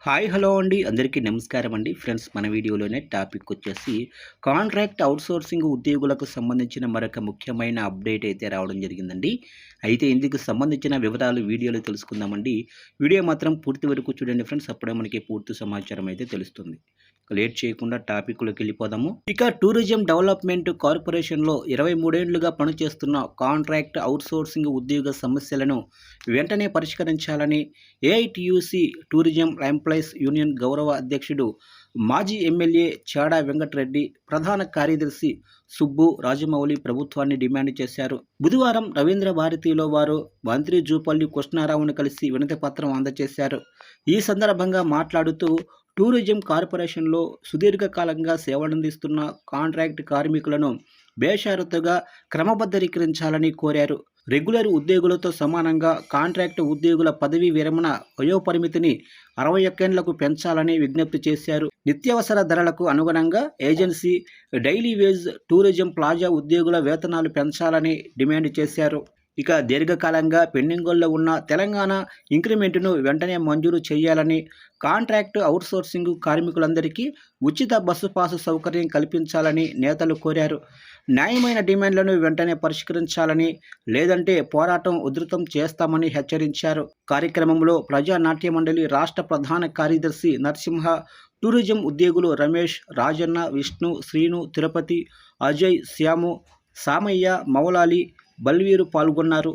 Hello అండి. అందరికీ నమస్కారం అండి. ఫ్రెండ్స్ మన వీడియోలోనే టాపిక్ వచ్చేసి కాంట్రాక్ట్ అవుట్‌సోర్సింగ్ ఉద్యోగులకు సంబంధించిన మరొక ముఖ్యమైన అప్డేట్ అయితే రావడం జరిగిందండి. అయితే ఇందుకు సంబంధించిన వివరాలు వీడియోలో తెలుసుకుందామండి. వీడియో మాత్రం పూర్తి వరకు చూడండి ఫ్రెండ్స్. అప్పుడే మనకి పూర్తి సమాచారం అయితే తెలుస్తుంది. లేట్ చేయకుండా టాపిక్‌లోకి వెళ్ళిపోదాము. ఇక టూరిజం డెవలప్‌మెంట్ కార్పొరేషన్‌లో 23 ఏళ్లుగా పనిచేస్తున్న కాంట్రాక్ట్ అవుట్‌సోర్సింగ్ ఉద్యోగ సమస్యలను వెంటనే పరిష్కరించాలని ఏఐటీయూసీ టూరిజం ఎంప్లాయీస్ యూనియన్ గౌరవ అధ్యక్షుడు మాజీ ఎమ్మెల్యే చాడా వెంకటరెడ్డి, ప్రధాన కార్యదర్శి సుబ్బు రాజమౌళి ప్రభుత్వాన్ని డిమాండ్ చేశారు. బుధవారం రవీంద్ర భారతిలో వారు మంత్రి జూపల్లి కృష్ణారావును కలిసి వినతి పత్రం అందజేశారు. ఈ సందర్భంగా మాట్లాడుతూ టూరిజం కార్పొరేషన్లో సుదీర్ఘకాలంగా సేవలందిస్తున్న కాంట్రాక్ట్ కార్మికులను బేషరతుగా క్రమబద్ధీకరించాలని కోరారు. రెగ్యులర్ ఉద్యోగులతో సమానంగా కాంట్రాక్ట్ ఉద్యోగుల పదవీ విరమణ వయోపరిమితిని 61 ఏళ్లకు పెంచాలని విజ్ఞప్తి చేశారు. నిత్యావసర ధరలకు అనుగుణంగా agency, daily wage, tourism plaza ఉద్యోగుల వేతనాలు పెంచాలని డిమాండ్ చేశారు. ఇక దీర్ఘకాలంగా పెండింగుల్లో ఉన్న తెలంగాణ ఇంక్రిమెంటును వెంటనే మంజూరు చేయాలని, కాంట్రాక్ట్ అవుట్సోర్సింగ్ కార్మికులందరికీ ఉచిత బస్సు పాసు సౌకర్యం కల్పించాలని నేతలు కోరారు. న్యాయమైన డిమాండ్లను వెంటనే పరిష్కరించాలని, లేదంటే పోరాటం ఉధృతం చేస్తామని హెచ్చరించారు. కార్యక్రమంలో ప్రజానాట్య మండలి రాష్ట్ర ప్రధాన కార్యదర్శి నరసింహ, టూరిజం ఉద్యోగులు రమేష్, రాజన్న, విష్ణు, శ్రీను, తిరుపతి, అజయ్, శ్యాము, సామయ్య, మౌలాలి, బల్వీరు పాల్గొన్నారు.